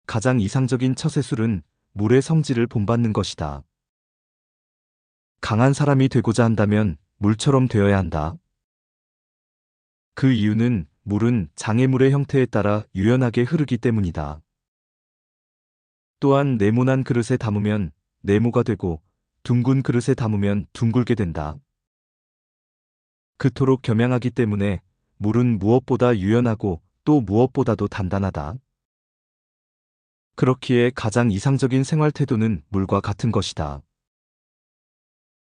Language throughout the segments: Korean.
가장 이상적인 처세술은 물의 성질을 본받는 것이다. 강한 사람이 되고자 한다면 물처럼 되어야 한다. 그 이유는 물은 장애물의 형태에 따라 유연하게 흐르기 때문이다. 또한 네모난 그릇에 담으면 네모가 되고 둥근 그릇에 담으면 둥글게 된다. 그토록 겸양하기 때문에 물은 무엇보다 유연하고 또 무엇보다도 단단하다. 그렇기에 가장 이상적인 생활 태도는 물과 같은 것이다.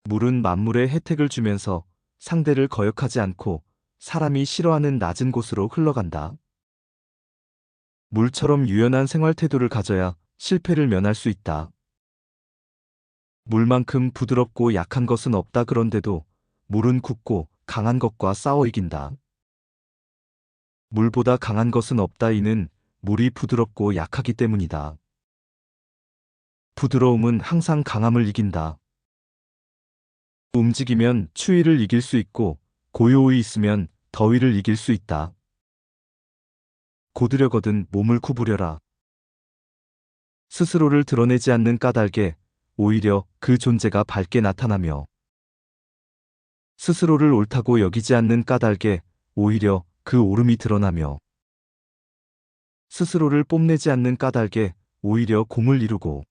물은 만물에 혜택을 주면서 상대를 거역하지 않고 사람이 싫어하는 낮은 곳으로 흘러간다. 물처럼 유연한 생활 태도를 가져야 실패를 면할 수 있다. 물만큼 부드럽고 약한 것은 없다. 그런데도 물은 굳고 강한 것과 싸워 이긴다. 물보다 강한 것은 없다. 이는 물이 부드럽고 약하기 때문이다. 부드러움은 항상 강함을 이긴다. 움직이면 추위를 이길 수 있고 고요히 있으면 더위를 이길 수 있다. 고드려거든 몸을 구부려라. 스스로를 드러내지 않는 까닭에 오히려 그 존재가 밝게 나타나며 스스로를 옳다고 여기지 않는 까닭에 오히려 그 옳음이 드러나며 스스로를 뽐내지 않는 까닭에 오히려 공을 이루고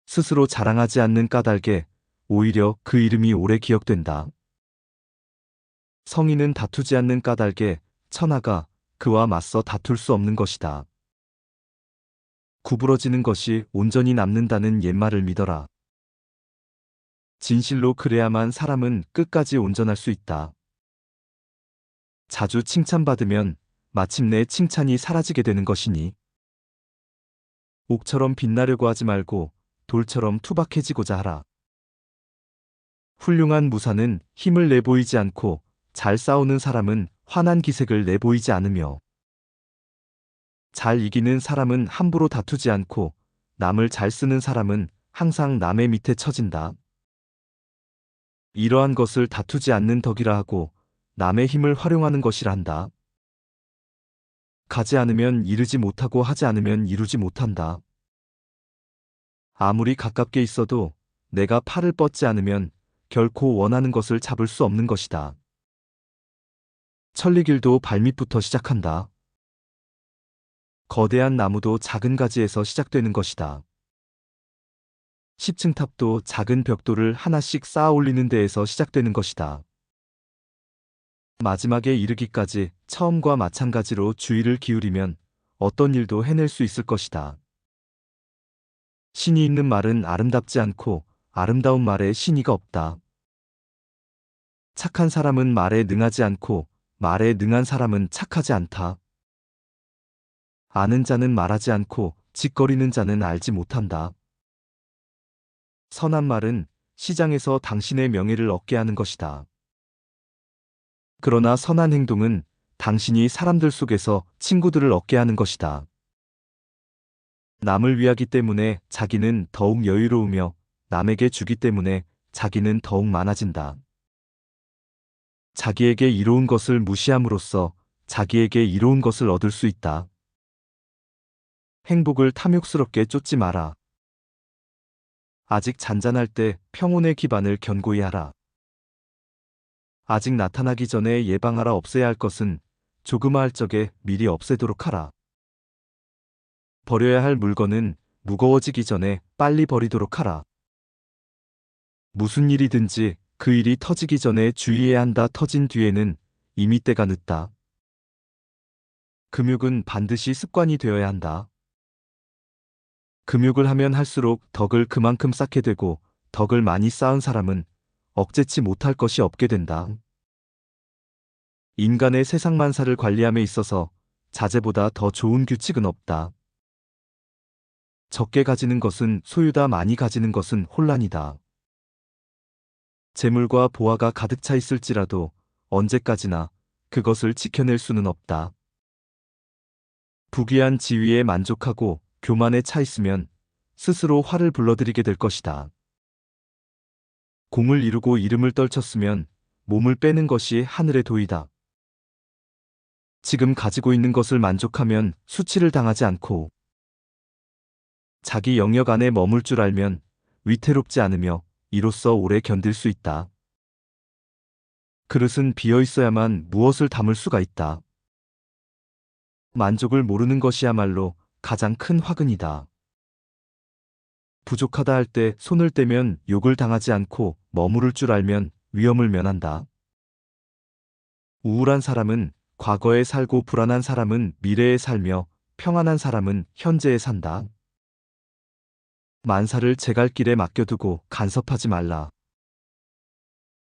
스스로 자랑하지 않는 까닭에 오히려 그 이름이 오래 기억된다. 성인은 다투지 않는 까닭에 천하가 그와 맞서 다툴 수 없는 것이다. 구부러지는 것이 온전히 남는다는 옛말을 믿어라. 진실로 그래야만 사람은 끝까지 온전할 수 있다. 자주 칭찬받으면 마침내 칭찬이 사라지게 되는 것이니 옥처럼 빛나려고 하지 말고 돌처럼 투박해지고자 하라. 훌륭한 무사는 힘을 내보이지 않고 잘 싸우는 사람은 환한 기색을 내보이지 않으며 잘 이기는 사람은 함부로 다투지 않고 남을 잘 쓰는 사람은 항상 남의 밑에 처진다. 이러한 것을 다투지 않는 덕이라 하고 남의 힘을 활용하는 것이라 한다. 가지 않으면 이르지 못하고 하지 않으면 이루지 못한다. 아무리 가깝게 있어도 내가 팔을 뻗지 않으면 결코 원하는 것을 잡을 수 없는 것이다. 천리길도 발밑부터 시작한다. 거대한 나무도 작은 가지에서 시작되는 것이다. 10층 탑도 작은 벽돌을 하나씩 쌓아 올리는 데에서 시작되는 것이다. 마지막에 이르기까지 처음과 마찬가지로 주의를 기울이면 어떤 일도 해낼 수 있을 것이다. 신이 있는 말은 아름답지 않고 아름다운 말에 신의가 없다. 착한 사람은 말에 능하지 않고 말에 능한 사람은 착하지 않다. 아는 자는 말하지 않고 짓거리는 자는 알지 못한다. 선한 말은 시장에서 당신의 명예를 얻게 하는 것이다. 그러나 선한 행동은 당신이 사람들 속에서 친구들을 얻게 하는 것이다. 남을 위하기 때문에 자기는 더욱 여유로우며 남에게 주기 때문에 자기는 더욱 많아진다. 자기에게 이로운 것을 무시함으로써 자기에게 이로운 것을 얻을 수 있다. 행복을 탐욕스럽게 쫓지 마라. 아직 잔잔할 때 평온의 기반을 견고히 하라. 아직 나타나기 전에 예방하라. 없애야 할 것은 조그마할 적에 미리 없애도록 하라. 버려야 할 물건은 무거워지기 전에 빨리 버리도록 하라. 무슨 일이든지 그 일이 터지기 전에 주의해야 한다. 터진 뒤에는 이미 때가 늦다. 금욕은 반드시 습관이 되어야 한다. 금욕을 하면 할수록 덕을 그만큼 쌓게 되고 덕을 많이 쌓은 사람은 억제치 못할 것이 없게 된다. 인간의 세상만사를 관리함에 있어서 자제보다 더 좋은 규칙은 없다. 적게 가지는 것은 소유다. 많이 가지는 것은 혼란이다. 재물과 보화가 가득 차 있을지라도 언제까지나 그것을 지켜낼 수는 없다. 부귀한 지위에 만족하고 교만에 차 있으면 스스로 화를 불러들이게 될 것이다. 공을 이루고 이름을 떨쳤으면 몸을 빼는 것이 하늘의 도이다. 지금 가지고 있는 것을 만족하면 수치를 당하지 않고 자기 영역 안에 머물 줄 알면 위태롭지 않으며 이로써 오래 견딜 수 있다. 그릇은 비어 있어야만 무엇을 담을 수가 있다. 만족을 모르는 것이야말로 가장 큰 화근이다. 부족하다 할 때 손을 떼면 욕을 당하지 않고 머무를 줄 알면 위험을 면한다. 우울한 사람은 과거에 살고 불안한 사람은 미래에 살며 평안한 사람은 현재에 산다. 만사를 제갈길에 맡겨두고 간섭하지 말라.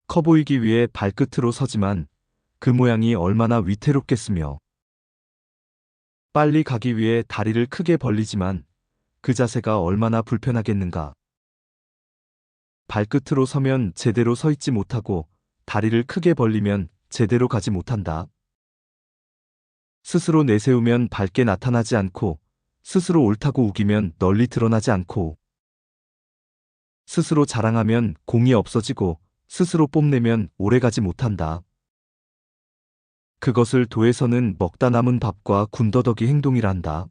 커 보이기 위해 발끝으로 서지만 그 모양이 얼마나 위태롭겠으며 빨리 가기 위해 다리를 크게 벌리지만 그 자세가 얼마나 불편하겠는가. 발끝으로 서면 제대로 서 있지 못하고 다리를 크게 벌리면 제대로 가지 못한다. 스스로 내세우면 밝게 나타나지 않고 스스로 옳다고 우기면 널리 드러나지 않고 스스로 자랑하면 공이 없어지고 스스로 뽐내면 오래가지 못한다. 그것을 도에서는 먹다 남은 밥과 군더더기 행동이란다.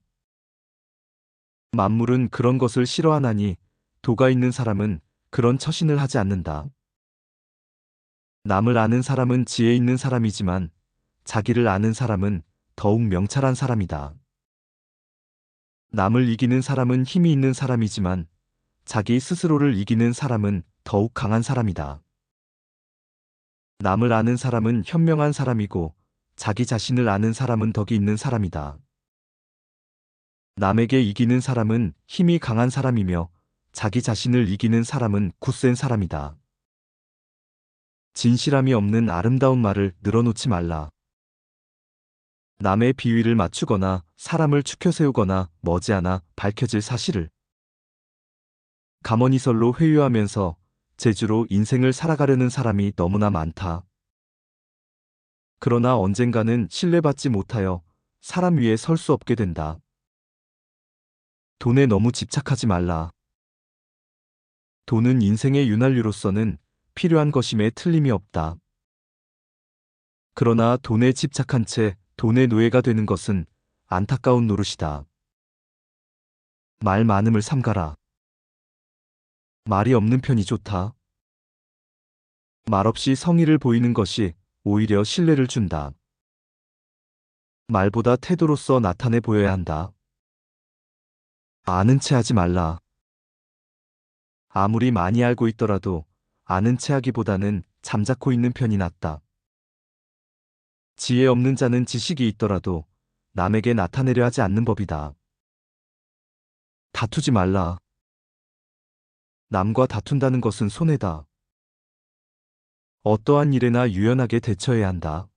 만물은 그런 것을 싫어하나니 도가 있는 사람은 그런 처신을 하지 않는다. 남을 아는 사람은 지혜 있는 사람이지만 자기를 아는 사람은 더욱 명찰한 사람이다. 남을 이기는 사람은 힘이 있는 사람이지만 자기 스스로를 이기는 사람은 더욱 강한 사람이다. 남을 아는 사람은 현명한 사람이고 자기 자신을 아는 사람은 덕이 있는 사람이다. 남에게 이기는 사람은 힘이 강한 사람이며 자기 자신을 이기는 사람은 굳센 사람이다. 진실함이 없는 아름다운 말을 늘어놓지 말라. 남의 비위를 맞추거나 사람을 추켜 세우거나 머지않아 밝혀질 사실을 가머니설로 회유하면서 재주로 인생을 살아가려는 사람이 너무나 많다. 그러나 언젠가는 신뢰받지 못하여 사람 위에 설 수 없게 된다. 돈에 너무 집착하지 말라. 돈은 인생의 윤활유로서는 필요한 것임에 틀림이 없다. 그러나 돈에 집착한 채 돈의 노예가 되는 것은 안타까운 노릇이다. 말 많음을 삼가라. 말이 없는 편이 좋다. 말없이 성의를 보이는 것이 오히려 신뢰를 준다. 말보다 태도로서 나타내 보여야 한다. 아는 체 하지 말라. 아무리 많이 알고 있더라도 아는 체 하기보다는 잠자코 있는 편이 낫다. 지혜 없는 자는 지식이 있더라도 남에게 나타내려 하지 않는 법이다. 다투지 말라. 남과 다툰다는 것은 손해다. 어떠한 일에나 유연하게 대처해야 한다.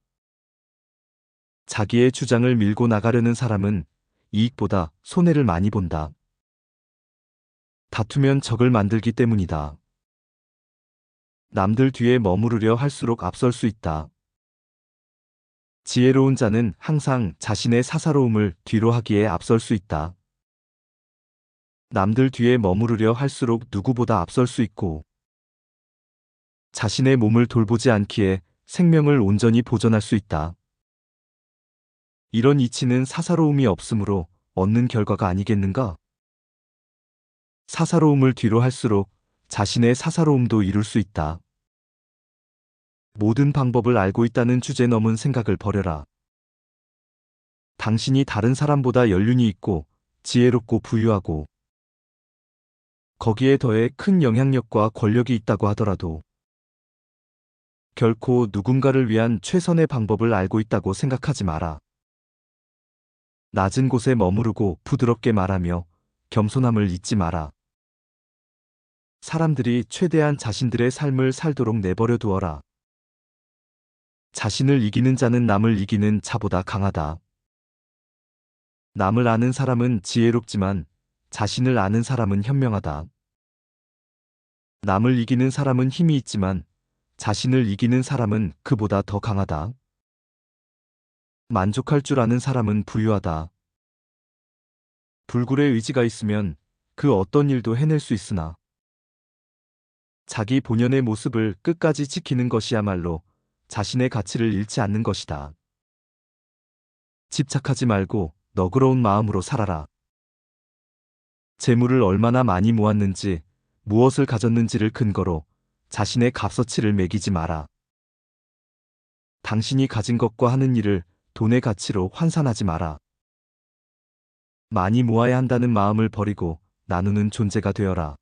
자기의 주장을 밀고 나가려는 사람은 이익보다 손해를 많이 본다. 다투면 적을 만들기 때문이다. 남들 뒤에 머무르려 할수록 앞설 수 있다. 지혜로운 자는 항상 자신의 사사로움을 뒤로 하기에 앞설 수 있다. 남들 뒤에 머무르려 할수록 누구보다 앞설 수 있고 자신의 몸을 돌보지 않기에 생명을 온전히 보존할 수 있다. 이런 이치는 사사로움이 없으므로 얻는 결과가 아니겠는가? 사사로움을 뒤로 할수록 자신의 사사로움도 이룰 수 있다. 모든 방법을 알고 있다는 주제 넘은 생각을 버려라. 당신이 다른 사람보다 연륜이 있고 지혜롭고 부유하고 거기에 더해 큰 영향력과 권력이 있다고 하더라도 결코 누군가를 위한 최선의 방법을 알고 있다고 생각하지 마라. 낮은 곳에 머무르고 부드럽게 말하며 겸손함을 잊지 마라. 사람들이 최대한 자신들의 삶을 살도록 내버려 두어라. 자신을 이기는 자는 남을 이기는 자보다 강하다. 남을 아는 사람은 지혜롭지만 자신을 아는 사람은 현명하다. 남을 이기는 사람은 힘이 있지만 자신을 이기는 사람은 그보다 더 강하다. 만족할 줄 아는 사람은 부유하다. 불굴의 의지가 있으면 그 어떤 일도 해낼 수 있으나 자기 본연의 모습을 끝까지 지키는 것이야말로 자신의 가치를 잃지 않는 것이다. 집착하지 말고 너그러운 마음으로 살아라. 재물을 얼마나 많이 모았는지, 무엇을 가졌는지를 근거로 자신의 값어치를 매기지 마라. 당신이 가진 것과 하는 일을 돈의 가치로 환산하지 마라. 많이 모아야 한다는 마음을 버리고 나누는 존재가 되어라.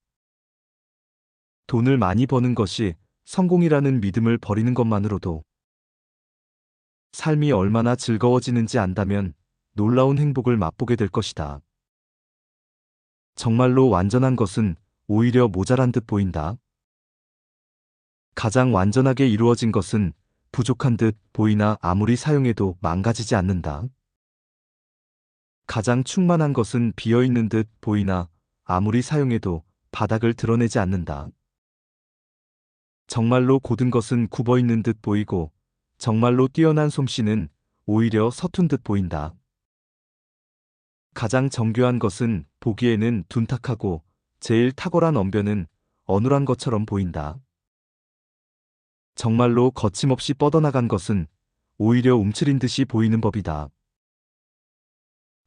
돈을 많이 버는 것이 성공이라는 믿음을 버리는 것만으로도 삶이 얼마나 즐거워지는지 안다면 놀라운 행복을 맛보게 될 것이다. 정말로 완전한 것은 오히려 모자란 듯 보인다. 가장 완전하게 이루어진 것은 부족한 듯 보이나 아무리 사용해도 망가지지 않는다. 가장 충만한 것은 비어있는 듯 보이나 아무리 사용해도 바닥을 드러내지 않는다. 정말로 고든 것은 굽어있는 듯 보이고 정말로 뛰어난 솜씨는 오히려 서툰 듯 보인다. 가장 정교한 것은 보기에는 둔탁하고 제일 탁월한 언변은 어눌한 것처럼 보인다. 정말로 거침없이 뻗어나간 것은 오히려 움츠린 듯이 보이는 법이다.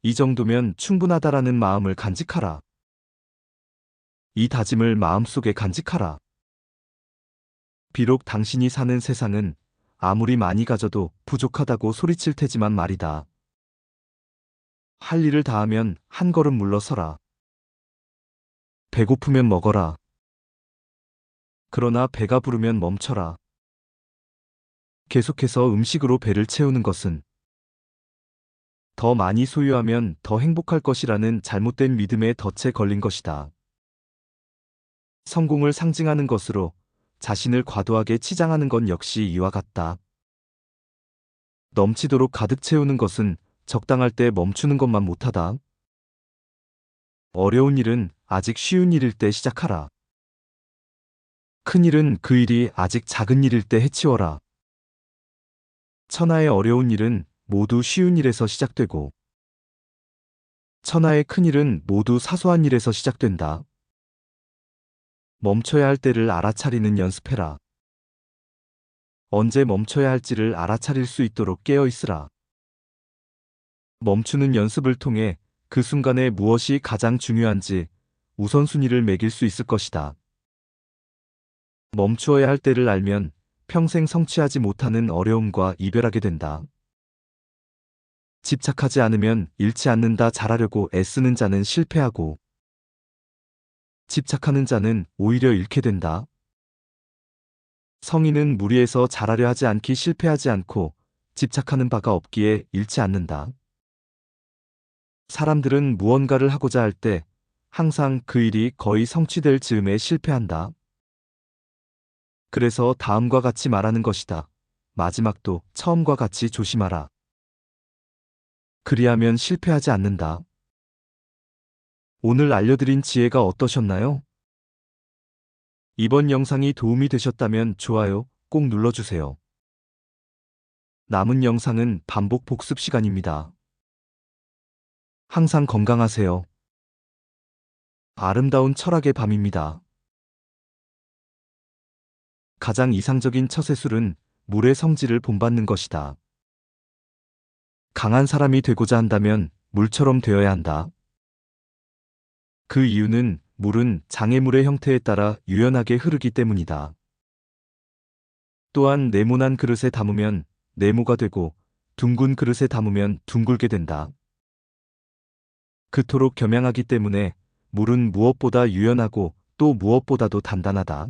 이 정도면 충분하다라는 마음을 간직하라. 이 다짐을 마음속에 간직하라. 비록 당신이 사는 세상은 아무리 많이 가져도 부족하다고 소리칠 테지만 말이다. 할 일을 다하면 한 걸음 물러서라. 배고프면 먹어라. 그러나 배가 부르면 멈춰라. 계속해서 음식으로 배를 채우는 것은 더 많이 소유하면 더 행복할 것이라는 잘못된 믿음에 덫에 걸린 것이다. 성공을 상징하는 것으로 자신을 과도하게 치장하는 건 역시 이와 같다. 넘치도록 가득 채우는 것은 적당할 때 멈추는 것만 못하다. 어려운 일은 아직 쉬운 일일 때 시작하라. 큰 일은 그 일이 아직 작은 일일 때 해치워라. 천하의 어려운 일은 모두 쉬운 일에서 시작되고 천하의 큰 일은 모두 사소한 일에서 시작된다. 멈춰야 할 때를 알아차리는 연습해라. 언제 멈춰야 할지를 알아차릴 수 있도록 깨어 있으라. 멈추는 연습을 통해 그 순간에 무엇이 가장 중요한지 우선순위를 매길 수 있을 것이다. 멈추어야 할 때를 알면 평생 성취하지 못하는 어려움과 이별하게 된다. 집착하지 않으면 잃지 않는다. 잘하려고 애쓰는 자는 실패하고 집착하는 자는 오히려 잃게 된다. 성인은 무리해서 잘하려 하지 않기 실패하지 않고 집착하는 바가 없기에 잃지 않는다. 사람들은 무언가를 하고자 할 때 항상 그 일이 거의 성취될 즈음에 실패한다. 그래서 다음과 같이 말하는 것이다. 마지막도 처음과 같이 조심하라. 그리하면 실패하지 않는다. 오늘 알려드린 지혜가 어떠셨나요? 이번 영상이 도움이 되셨다면 좋아요 꼭 눌러주세요. 남은 영상은 반복 복습 시간입니다. 항상 건강하세요. 아름다운 철학의 밤입니다. 가장 이상적인 처세술은 물의 성질을 본받는 것이다. 강한 사람이 되고자 한다면 물처럼 되어야 한다. 그 이유는 물은 장애물의 형태에 따라 유연하게 흐르기 때문이다. 또한 네모난 그릇에 담으면 네모가 되고 둥근 그릇에 담으면 둥글게 된다. 그토록 겸양하기 때문에 물은 무엇보다 유연하고 또 무엇보다도 단단하다.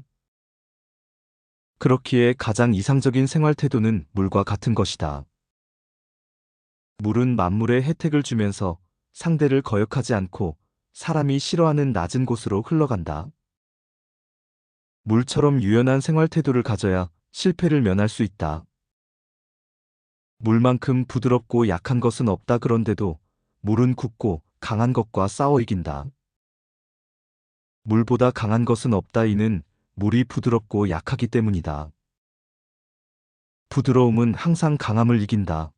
그렇기에 가장 이상적인 생활 태도는 물과 같은 것이다. 물은 만물에 혜택을 주면서 상대를 거역하지 않고 사람이 싫어하는 낮은 곳으로 흘러간다. 물처럼 유연한 생활 태도를 가져야 실패를 면할 수 있다. 물만큼 부드럽고 약한 것은 없다. 그런데도 물은 굳고 강한 것과 싸워 이긴다. 물보다 강한 것은 없다. 이는 물이 부드럽고 약하기 때문이다. 부드러움은 항상 강함을 이긴다.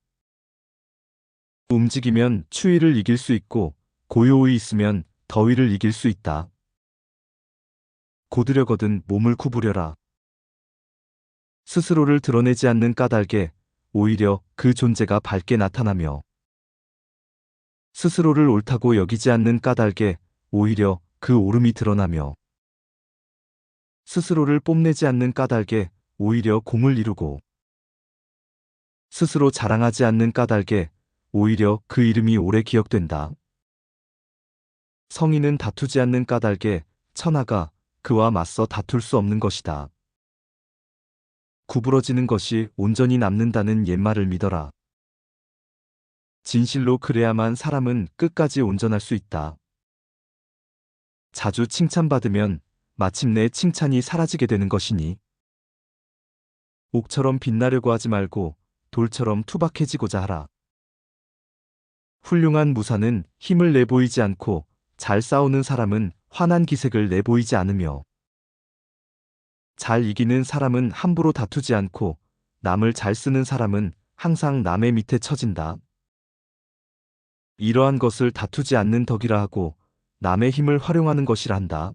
움직이면 추위를 이길 수 있고 고요히 있으면 더위를 이길 수 있다. 고드려거든 몸을 구부려라. 스스로를 드러내지 않는 까닭에 오히려 그 존재가 밝게 나타나며 스스로를 옳다고 여기지 않는 까닭에 오히려 그 오름이 드러나며 스스로를 뽐내지 않는 까닭에 오히려 공을 이루고 스스로 자랑하지 않는 까닭에 오히려 그 이름이 오래 기억된다. 성인은 다투지 않는 까닭에 천하가 그와 맞서 다툴 수 없는 것이다. 구부러지는 것이 온전히 남는다는 옛말을 믿어라. 진실로 그래야만 사람은 끝까지 온전할 수 있다. 자주 칭찬받으면 마침내 칭찬이 사라지게 되는 것이니 옥처럼 빛나려고 하지 말고 돌처럼 투박해지고자 하라. 훌륭한 무사는 힘을 내보이지 않고 잘 싸우는 사람은 환한 기색을 내보이지 않으며 잘 이기는 사람은 함부로 다투지 않고 남을 잘 쓰는 사람은 항상 남의 밑에 처진다. 이러한 것을 다투지 않는 덕이라 하고 남의 힘을 활용하는 것이라 한다.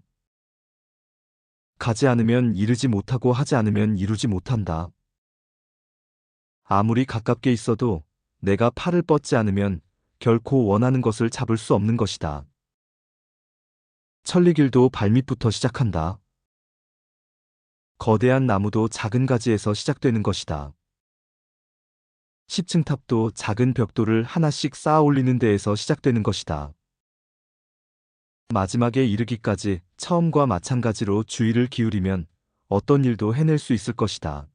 가지 않으면 이르지 못하고 하지 않으면 이루지 못한다. 아무리 가깝게 있어도 내가 팔을 뻗지 않으면 결코 원하는 것을 잡을 수 없는 것이다. 천리길도 발밑부터 시작한다. 거대한 나무도 작은 가지에서 시작되는 것이다. 10층탑도 작은 벽돌을 하나씩 쌓아 올리는 데에서 시작되는 것이다. 마지막에 이르기까지 처음과 마찬가지로 주의를 기울이면 어떤 일도 해낼 수 있을 것이다.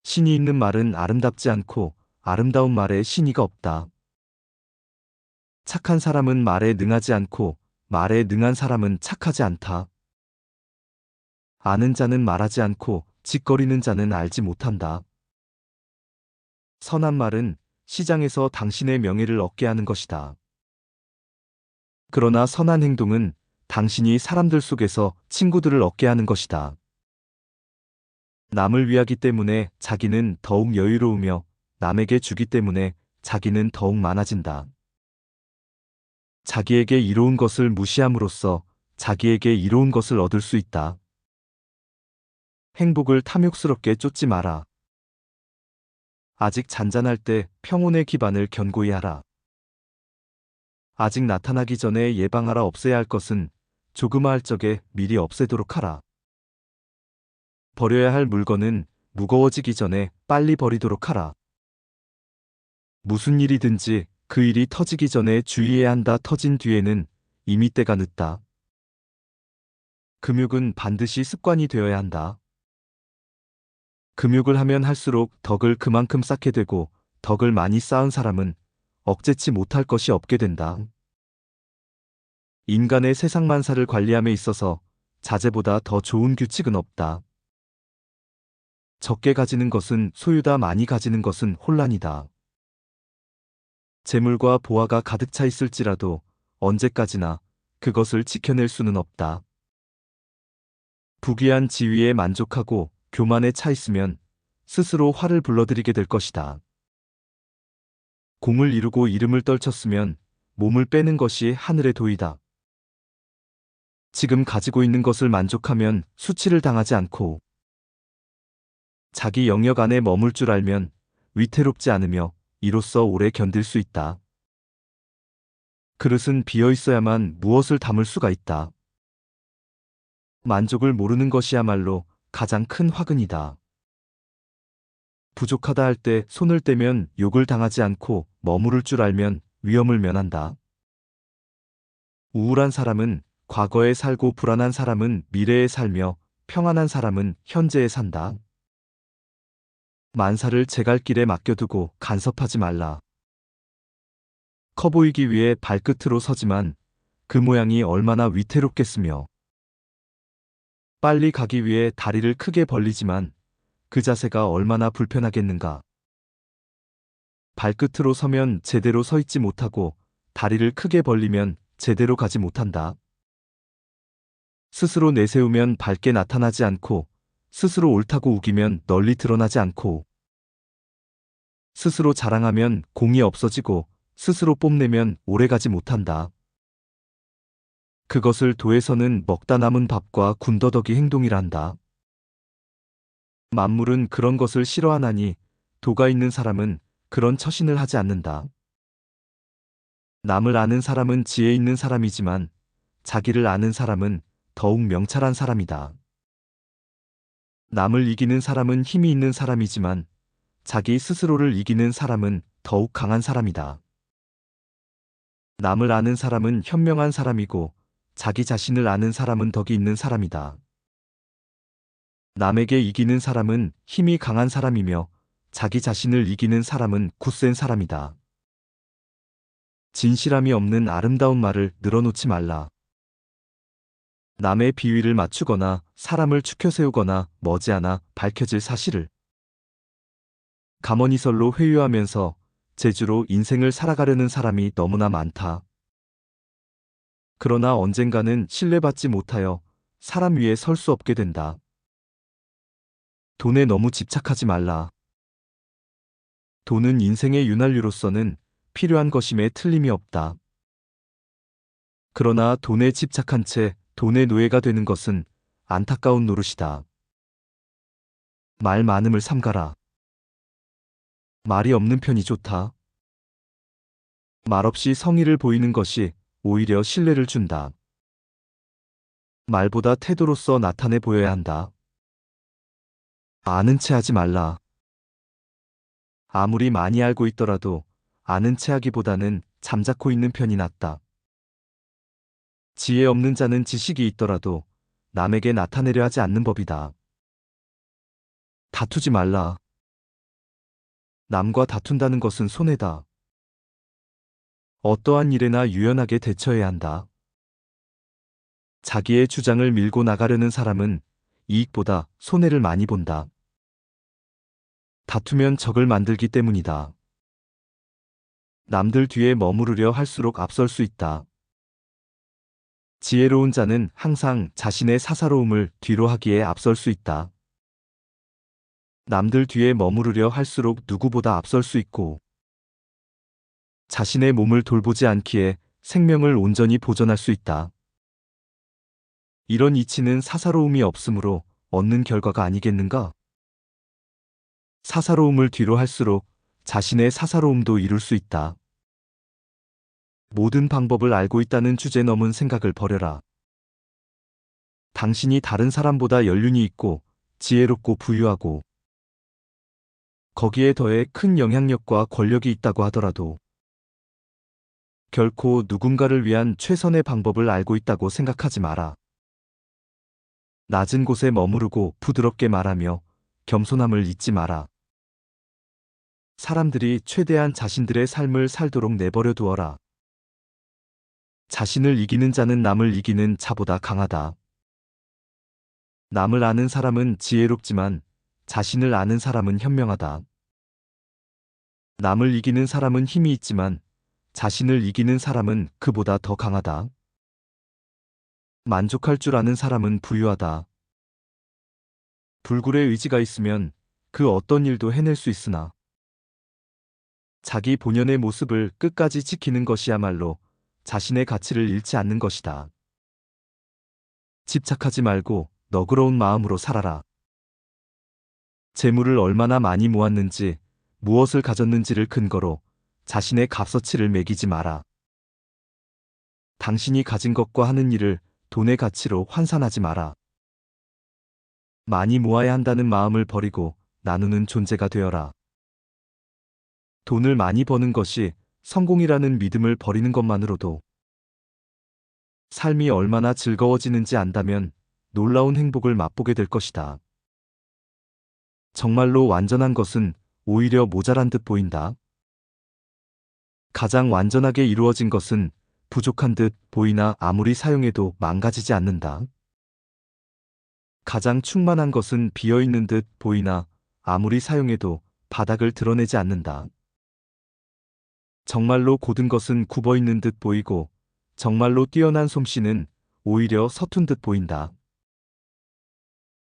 신이 있는 말은 아름답지 않고 아름다운 말에 신의가 없다. 착한 사람은 말에 능하지 않고 말에 능한 사람은 착하지 않다. 아는 자는 말하지 않고 짓거리는 자는 알지 못한다. 선한 말은 시장에서 당신의 명예를 얻게 하는 것이다. 그러나 선한 행동은 당신이 사람들 속에서 친구들을 얻게 하는 것이다. 남을 위하기 때문에 자기는 더욱 여유로우며 남에게 주기 때문에 자기는 더욱 많아진다. 자기에게 이로운 것을 무시함으로써 자기에게 이로운 것을 얻을 수 있다. 행복을 탐욕스럽게 쫓지 마라. 아직 잔잔할 때 평온의 기반을 견고히 하라. 아직 나타나기 전에 예방하라. 없애야 할 것은 조그마할 적에 미리 없애도록 하라. 버려야 할 물건은 무거워지기 전에 빨리 버리도록 하라. 무슨 일이든지 그 일이 터지기 전에 주의해야 한다. 터진 뒤에는 이미 때가 늦다. 금욕은 반드시 습관이 되어야 한다. 금욕을 하면 할수록 덕을 그만큼 쌓게 되고 덕을 많이 쌓은 사람은 억제치 못할 것이 없게 된다. 인간의 세상만사를 관리함에 있어서 자제보다 더 좋은 규칙은 없다. 적게 가지는 것은 소유다. 많이 가지는 것은 혼란이다. 재물과 보화가 가득 차 있을지라도 언제까지나 그것을 지켜낼 수는 없다. 부귀한 지위에 만족하고 교만에 차 있으면 스스로 화를 불러들이게 될 것이다. 공을 이루고 이름을 떨쳤으면 몸을 빼는 것이 하늘의 도이다. 지금 가지고 있는 것을 만족하면 수치를 당하지 않고 자기 영역 안에 머물 줄 알면 위태롭지 않으며 이로써 오래 견딜 수 있다. 그릇은 비어 있어야만 무엇을 담을 수가 있다. 만족을 모르는 것이야말로 가장 큰 화근이다. 부족하다 할 때 손을 떼면 욕을 당하지 않고 머무를 줄 알면 위험을 면한다. 우울한 사람은 과거에 살고 불안한 사람은 미래에 살며 평안한 사람은 현재에 산다. 만사를 제갈길에 맡겨두고 간섭하지 말라. 커 보이기 위해 발끝으로 서지만 그 모양이 얼마나 위태롭겠으며 빨리 가기 위해 다리를 크게 벌리지만 그 자세가 얼마나 불편하겠는가. 발끝으로 서면 제대로 서 있지 못하고 다리를 크게 벌리면 제대로 가지 못한다. 스스로 내세우면 밝게 나타나지 않고 스스로 옳다고 우기면 널리 드러나지 않고 스스로 자랑하면 공이 없어지고 스스로 뽐내면 오래가지 못한다. 그것을 도에서는 먹다 남은 밥과 군더더기 행동이란다. 만물은 그런 것을 싫어하나니 도가 있는 사람은 그런 처신을 하지 않는다. 남을 아는 사람은 지혜 있는 사람이지만 자기를 아는 사람은 더욱 명철한 사람이다. 남을 이기는 사람은 힘이 있는 사람이지만 자기 스스로를 이기는 사람은 더욱 강한 사람이다. 남을 아는 사람은 현명한 사람이고 자기 자신을 아는 사람은 덕이 있는 사람이다. 남에게 이기는 사람은 힘이 강한 사람이며 자기 자신을 이기는 사람은 굳센 사람이다. 진실함이 없는 아름다운 말을 늘어놓지 말라. 남의 비위를 맞추거나 사람을 추켜 세우거나 머지않아 밝혀질 사실을 가머니설로 회유하면서 재주로 인생을 살아가려는 사람이 너무나 많다. 그러나 언젠가는 신뢰받지 못하여 사람 위에 설 수 없게 된다. 돈에 너무 집착하지 말라. 돈은 인생의 윤활유로서는 필요한 것임에 틀림이 없다. 그러나 돈에 집착한 채 돈의 노예가 되는 것은 안타까운 노릇이다. 말 많음을 삼가라. 말이 없는 편이 좋다. 말없이 성의를 보이는 것이 오히려 신뢰를 준다. 말보다 태도로서 나타내 보여야 한다. 아는 체 하지 말라. 아무리 많이 알고 있더라도 아는 체 하기보다는 잠자코 있는 편이 낫다. 지혜 없는 자는 지식이 있더라도 남에게 나타내려 하지 않는 법이다. 다투지 말라. 남과 다툰다는 것은 손해다. 어떠한 일에나 유연하게 대처해야 한다. 자기의 주장을 밀고 나가려는 사람은 이익보다 손해를 많이 본다. 다투면 적을 만들기 때문이다. 남들 뒤에 머무르려 할수록 앞설 수 있다. 지혜로운 자는 항상 자신의 사사로움을 뒤로 하기에 앞설 수 있다. 남들 뒤에 머무르려 할수록 누구보다 앞설 수 있고 자신의 몸을 돌보지 않기에 생명을 온전히 보존할 수 있다. 이런 이치는 사사로움이 없으므로 얻는 결과가 아니겠는가? 사사로움을 뒤로 할수록 자신의 사사로움도 이룰 수 있다. 모든 방법을 알고 있다는 주제 넘은 생각을 버려라. 당신이 다른 사람보다 연륜이 있고 지혜롭고 부유하고 거기에 더해 큰 영향력과 권력이 있다고 하더라도 결코 누군가를 위한 최선의 방법을 알고 있다고 생각하지 마라. 낮은 곳에 머무르고 부드럽게 말하며 겸손함을 잊지 마라. 사람들이 최대한 자신들의 삶을 살도록 내버려 두어라. 자신을 이기는 자는 남을 이기는 자보다 강하다. 남을 아는 사람은 지혜롭지만 자신을 아는 사람은 현명하다. 남을 이기는 사람은 힘이 있지만 자신을 이기는 사람은 그보다 더 강하다. 만족할 줄 아는 사람은 부유하다. 불굴의 의지가 있으면 그 어떤 일도 해낼 수 있으나 자기 본연의 모습을 끝까지 지키는 것이야말로 자신의 가치를 잃지 않는 것이다. 집착하지 말고 너그러운 마음으로 살아라. 재물을 얼마나 많이 모았는지, 무엇을 가졌는지를 근거로 자신의 값어치를 매기지 마라. 당신이 가진 것과 하는 일을 돈의 가치로 환산하지 마라. 많이 모아야 한다는 마음을 버리고 나누는 존재가 되어라. 돈을 많이 버는 것이 성공이라는 믿음을 버리는 것만으로도 삶이 얼마나 즐거워지는지 안다면 놀라운 행복을 맛보게 될 것이다. 정말로 완전한 것은 오히려 모자란 듯 보인다. 가장 완전하게 이루어진 것은 부족한 듯 보이나 아무리 사용해도 망가지지 않는다. 가장 충만한 것은 비어있는 듯 보이나 아무리 사용해도 바닥을 드러내지 않는다. 정말로 고든 것은 굽어있는 듯 보이고 정말로 뛰어난 솜씨는 오히려 서툰 듯 보인다.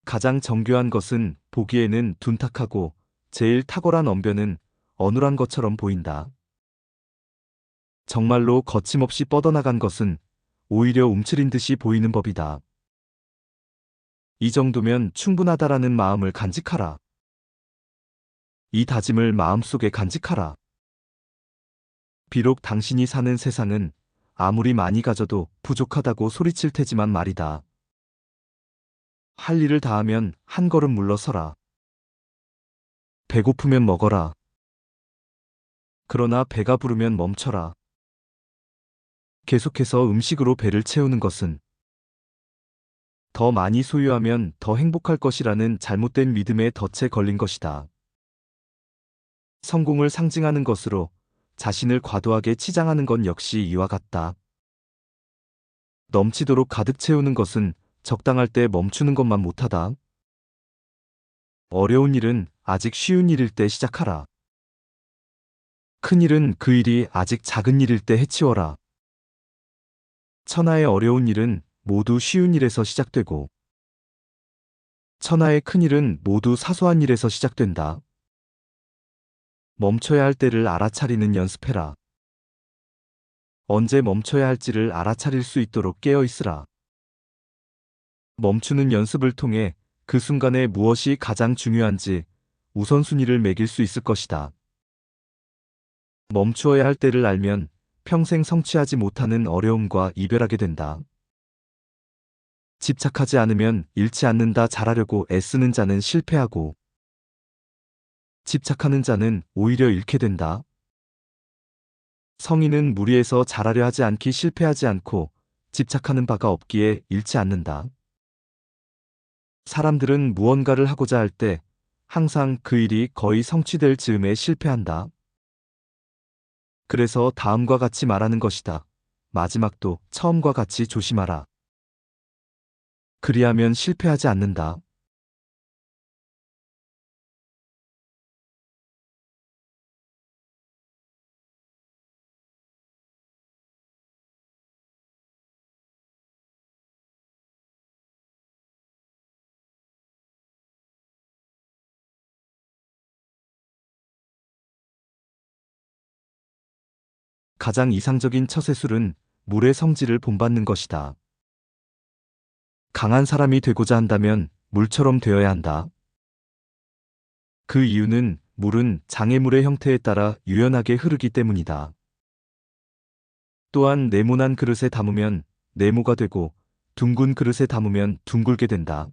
가장 정교한 것은 보기에는 둔탁하고 제일 탁월한 언변은 어눌한 것처럼 보인다. 정말로 거침없이 뻗어나간 것은 오히려 움츠린 듯이 보이는 법이다. 이 정도면 충분하다라는 마음을 간직하라. 이 다짐을 마음속에 간직하라. 비록 당신이 사는 세상은 아무리 많이 가져도 부족하다고 소리칠 테지만 말이다. 할 일을 다하면 한 걸음 물러서라. 배고프면 먹어라. 그러나 배가 부르면 멈춰라. 계속해서 음식으로 배를 채우는 것은 더 많이 소유하면 더 행복할 것이라는 잘못된 믿음에 덫에 걸린 것이다. 성공을 상징하는 것으로 자신을 과도하게 치장하는 건 역시 이와 같다. 넘치도록 가득 채우는 것은 적당할 때 멈추는 것만 못하다. 어려운 일은 아직 쉬운 일일 때 시작하라. 큰 일은 그 일이 아직 작은 일일 때 해치워라. 천하의 어려운 일은 모두 쉬운 일에서 시작되고 천하의 큰 일은 모두 사소한 일에서 시작된다. 멈춰야 할 때를 알아차리는 연습해라. 언제 멈춰야 할지를 알아차릴 수 있도록 깨어 있으라. 멈추는 연습을 통해 그 순간에 무엇이 가장 중요한지 우선순위를 매길 수 있을 것이다. 멈추어야 할 때를 알면 평생 성취하지 못하는 어려움과 이별하게 된다. 집착하지 않으면 잃지 않는다. 잘하려고 애쓰는 자는 실패하고 집착하는 자는 오히려 잃게 된다. 성인은 무리해서 잘하려 하지 않기 실패하지 않고 집착하는 바가 없기에 잃지 않는다. 사람들은 무언가를 하고자 할 때 항상 그 일이 거의 성취될 즈음에 실패한다. 그래서 다음과 같이 말하는 것이다. 마지막도 처음과 같이 조심하라. 그리하면 실패하지 않는다. 가장 이상적인 처세술은 물의 성질을 본받는 것이다. 강한 사람이 되고자 한다면 물처럼 되어야 한다. 그 이유는 물은 장애물의 형태에 따라 유연하게 흐르기 때문이다. 또한 네모난 그릇에 담으면 네모가 되고 둥근 그릇에 담으면 둥글게 된다.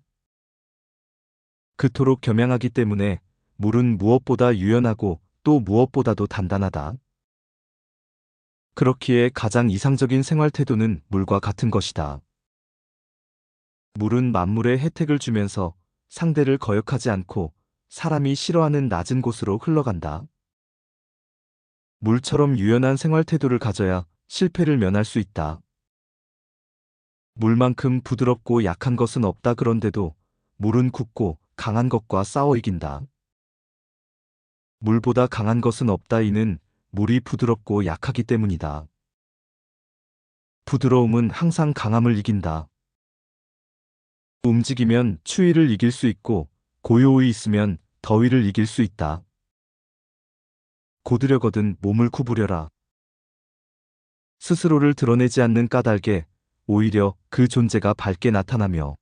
그토록 겸양하기 때문에 물은 무엇보다 유연하고 또 무엇보다도 단단하다. 그렇기에 가장 이상적인 생활 태도는 물과 같은 것이다. 물은 만물에 혜택을 주면서 상대를 거역하지 않고 사람이 싫어하는 낮은 곳으로 흘러간다. 물처럼 유연한 생활 태도를 가져야 실패를 면할 수 있다. 물만큼 부드럽고 약한 것은 없다. 그런데도 물은 굳고 강한 것과 싸워 이긴다. 물보다 강한 것은 없다. 이는 물이 부드럽고 약하기 때문이다. 부드러움은 항상 강함을 이긴다. 움직이면 추위를 이길 수 있고 고요히 있으면 더위를 이길 수 있다. 고드려거든 몸을 구부려라. 스스로를 드러내지 않는 까닭에 오히려 그 존재가 밝게 나타나며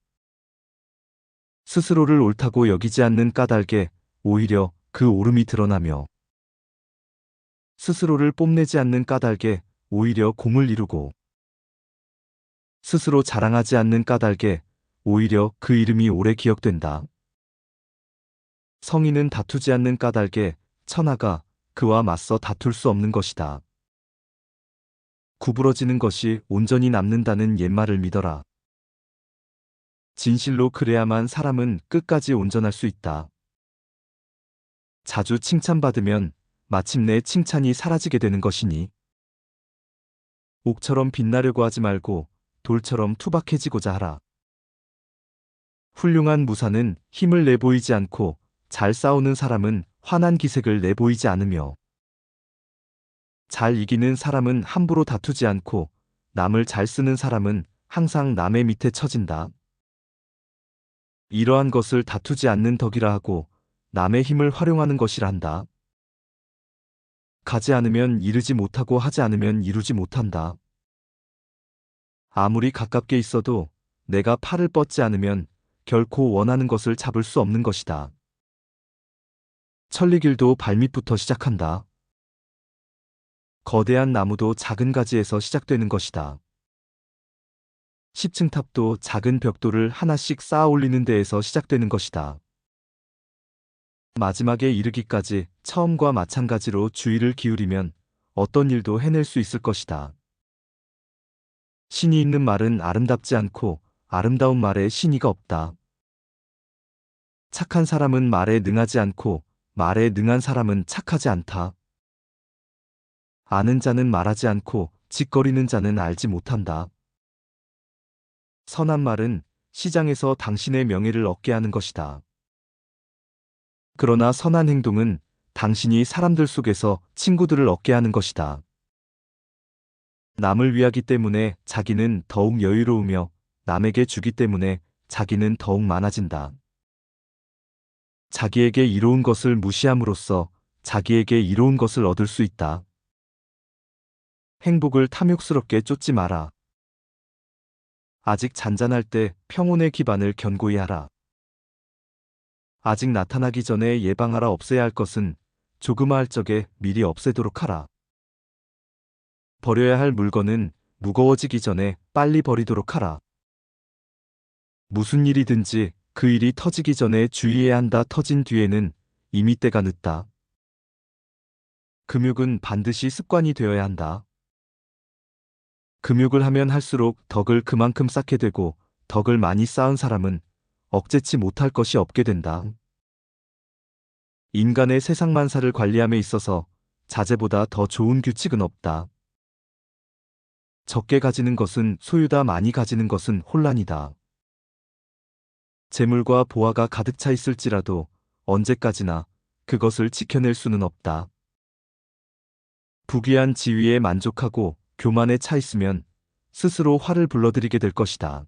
스스로를 옳다고 여기지 않는 까닭에 오히려 그 옳음이 드러나며 스스로를 뽐내지 않는 까닭에 오히려 공을 이루고 스스로 자랑하지 않는 까닭에 오히려 그 이름이 오래 기억된다. 성인은 다투지 않는 까닭에 천하가 그와 맞서 다툴 수 없는 것이다. 구부러지는 것이 온전히 남는다는 옛말을 믿어라. 진실로 그래야만 사람은 끝까지 온전할 수 있다. 자주 칭찬받으면 마침내 칭찬이 사라지게 되는 것이니 옥처럼 빛나려고 하지 말고 돌처럼 투박해지고자 하라. 훌륭한 무사는 힘을 내보이지 않고 잘 싸우는 사람은 환한 기색을 내보이지 않으며 잘 이기는 사람은 함부로 다투지 않고 남을 잘 쓰는 사람은 항상 남의 밑에 처진다. 이러한 것을 다투지 않는 덕이라 하고 남의 힘을 활용하는 것이라 한다. 가지 않으면 이르지 못하고 하지 않으면 이루지 못한다. 아무리 가깝게 있어도 내가 팔을 뻗지 않으면 결코 원하는 것을 잡을 수 없는 것이다. 천리길도 발밑부터 시작한다. 거대한 나무도 작은 가지에서 시작되는 것이다. 10층 탑도 작은 벽돌을 하나씩 쌓아 올리는 데에서 시작되는 것이다. 마지막에 이르기까지 처음과 마찬가지로 주의를 기울이면 어떤 일도 해낼 수 있을 것이다. 신이 있는 말은 아름답지 않고 아름다운 말에 신의가 없다. 착한 사람은 말에 능하지 않고 말에 능한 사람은 착하지 않다. 아는 자는 말하지 않고 짓거리는 자는 알지 못한다. 선한 말은 시장에서 당신의 명예를 얻게 하는 것이다. 그러나 선한 행동은 당신이 사람들 속에서 친구들을 얻게 하는 것이다. 남을 위하기 때문에 자기는 더욱 여유로우며 남에게 주기 때문에 자기는 더욱 많아진다. 자기에게 이로운 것을 무시함으로써 자기에게 이로운 것을 얻을 수 있다. 행복을 탐욕스럽게 쫓지 마라. 아직 잔잔할 때 평온의 기반을 견고히 하라. 아직 나타나기 전에 예방하라. 없애야 할 것은 조그마할 적에 미리 없애도록 하라. 버려야 할 물건은 무거워지기 전에 빨리 버리도록 하라. 무슨 일이든지 그 일이 터지기 전에 주의해야 한다. 터진 뒤에는 이미 때가 늦다. 금욕은 반드시 습관이 되어야 한다. 금욕을 하면 할수록 덕을 그만큼 쌓게 되고 덕을 많이 쌓은 사람은 억제치 못할 것이 없게 된다. 인간의 세상 만사를 관리함에 있어서 자제보다 더 좋은 규칙은 없다. 적게 가지는 것은 소유다. 많이 가지는 것은 혼란이다. 재물과 보화가 가득 차 있을지라도 언제까지나 그것을 지켜낼 수는 없다. 부귀한 지위에 만족하고 교만에 차 있으면 스스로 화를 불러들이게 될 것이다.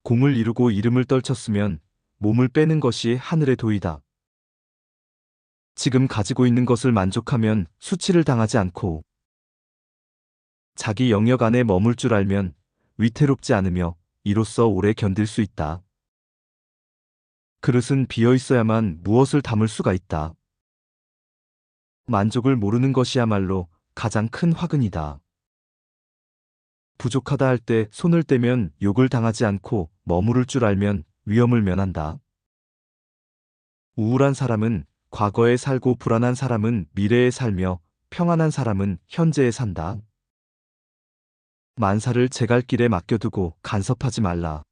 공을 이루고 이름을 떨쳤으면 몸을 빼는 것이 하늘의 도이다. 지금 가지고 있는 것을 만족하면 수치를 당하지 않고 자기 영역 안에 머물 줄 알면 위태롭지 않으며 이로써 오래 견딜 수 있다. 그릇은 비어 있어야만 무엇을 담을 수가 있다. 만족을 모르는 것이야말로 가장 큰 화근이다. 부족하다 할 때 손을 떼면 욕을 당하지 않고 머무를 줄 알면 위험을 면한다. 우울한 사람은 과거에 살고 불안한 사람은 미래에 살며 평안한 사람은 현재에 산다. 만사를 제갈길에 맡겨두고 간섭하지 말라.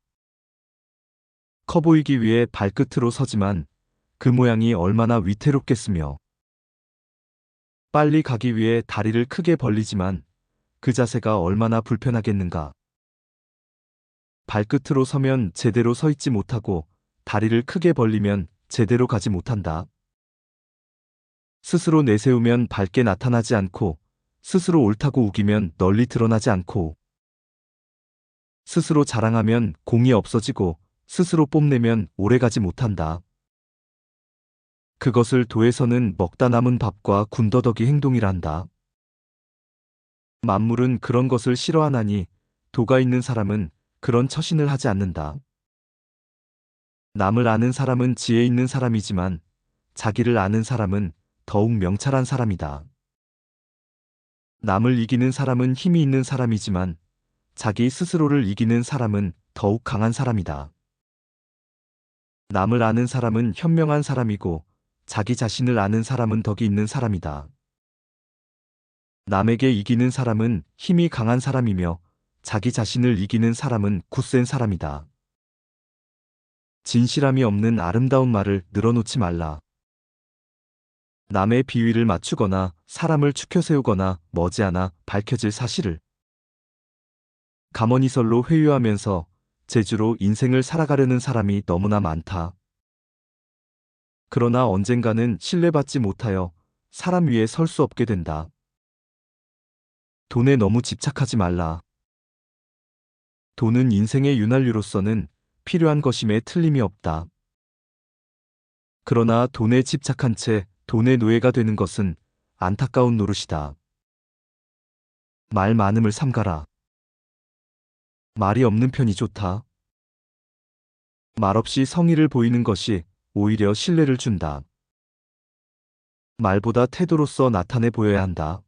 커 보이기 위해 발끝으로 서지만 그 모양이 얼마나 위태롭겠으며 빨리 가기 위해 다리를 크게 벌리지만 그 자세가 얼마나 불편하겠는가. 발끝으로 서면 제대로 서 있지 못하고 다리를 크게 벌리면 제대로 가지 못한다. 스스로 내세우면 밝게 나타나지 않고 스스로 옳다고 우기면 널리 드러나지 않고 스스로 자랑하면 공이 없어지고 스스로 뽐내면 오래가지 못한다. 그것을 도에서는 먹다 남은 밥과 군더더기 행동이란다. 만물은 그런 것을 싫어하나니 도가 있는 사람은 그런 처신을 하지 않는다. 남을 아는 사람은 지혜 있는 사람이지만 자기를 아는 사람은 더욱 명찰한 사람이다. 남을 이기는 사람은 힘이 있는 사람이지만 자기 스스로를 이기는 사람은 더욱 강한 사람이다. 남을 아는 사람은 현명한 사람이고 자기 자신을 아는 사람은 덕이 있는 사람이다. 남에게 이기는 사람은 힘이 강한 사람이며 자기 자신을 이기는 사람은 굳센 사람이다. 진실함이 없는 아름다운 말을 늘어놓지 말라. 남의 비위를 맞추거나 사람을 추켜 세우거나 머지않아 밝혀질 사실을 가머니설로 회유하면서 재주로 인생을 살아가려는 사람이 너무나 많다. 그러나 언젠가는 신뢰받지 못하여 사람 위에 설 수 없게 된다. 돈에 너무 집착하지 말라. 돈은 인생의 윤활유로서는 필요한 것임에 틀림이 없다. 그러나 돈에 집착한 채 돈의 노예가 되는 것은 안타까운 노릇이다. 말 많음을 삼가라. 말이 없는 편이 좋다. 말없이 성의를 보이는 것이 오히려 신뢰를 준다. 말보다 태도로서 나타내 보여야 한다.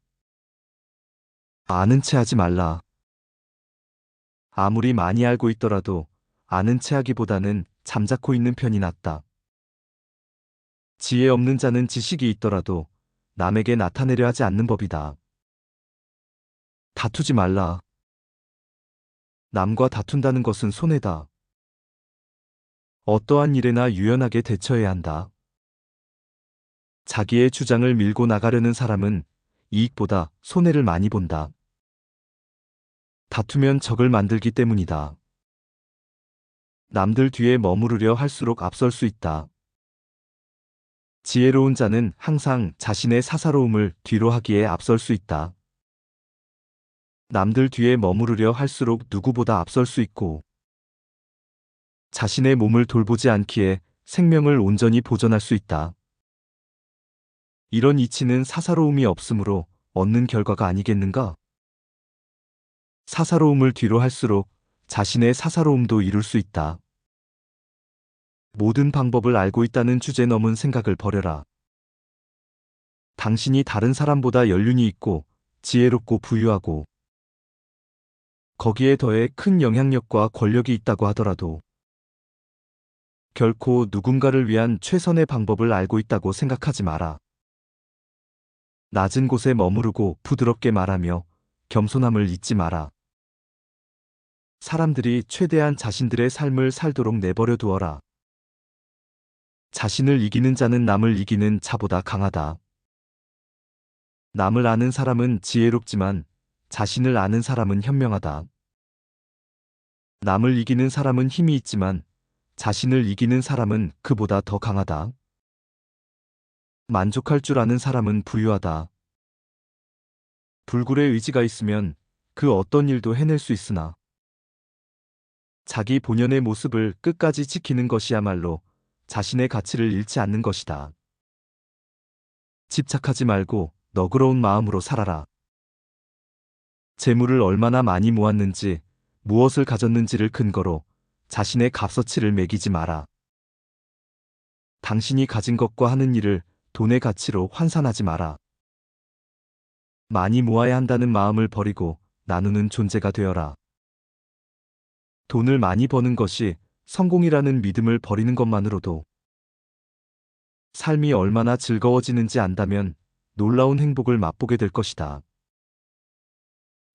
아는 체 하지 말라. 아무리 많이 알고 있더라도 아는 체 하기보다는 잠자코 있는 편이 낫다. 지혜 없는 자는 지식이 있더라도 남에게 나타내려 하지 않는 법이다. 다투지 말라. 남과 다툰다는 것은 손해다. 어떠한 일에나 유연하게 대처해야 한다. 자기의 주장을 밀고 나가려는 사람은 이익보다 손해를 많이 본다. 다투면 적을 만들기 때문이다. 남들 뒤에 머무르려 할수록 앞설 수 있다. 지혜로운 자는 항상 자신의 사사로움을 뒤로 하기에 앞설 수 있다. 남들 뒤에 머무르려 할수록 누구보다 앞설 수 있고, 자신의 몸을 돌보지 않기에 생명을 온전히 보존할 수 있다. 이런 이치는 사사로움이 없으므로 얻는 결과가 아니겠는가? 사사로움을 뒤로 할수록 자신의 사사로움도 이룰 수 있다. 모든 방법을 알고 있다는 주제 넘은 생각을 버려라. 당신이 다른 사람보다 연륜이 있고 지혜롭고 부유하고 거기에 더해 큰 영향력과 권력이 있다고 하더라도 결코 누군가를 위한 최선의 방법을 알고 있다고 생각하지 마라. 낮은 곳에 머무르고 부드럽게 말하며 겸손함을 잊지 마라. 사람들이 최대한 자신들의 삶을 살도록 내버려 두어라. 자신을 이기는 자는 남을 이기는 자보다 강하다. 남을 아는 사람은 지혜롭지만 자신을 아는 사람은 현명하다. 남을 이기는 사람은 힘이 있지만 자신을 이기는 사람은 그보다 더 강하다. 만족할 줄 아는 사람은 부유하다. 불굴의 의지가 있으면 그 어떤 일도 해낼 수 있으나 자기 본연의 모습을 끝까지 지키는 것이야말로 자신의 가치를 잃지 않는 것이다. 집착하지 말고 너그러운 마음으로 살아라. 재물을 얼마나 많이 모았는지, 무엇을 가졌는지를 근거로 자신의 값어치를 매기지 마라. 당신이 가진 것과 하는 일을 돈의 가치로 환산하지 마라. 많이 모아야 한다는 마음을 버리고 나누는 존재가 되어라. 돈을 많이 버는 것이 성공이라는 믿음을 버리는 것만으로도 삶이 얼마나 즐거워지는지 안다면 놀라운 행복을 맛보게 될 것이다.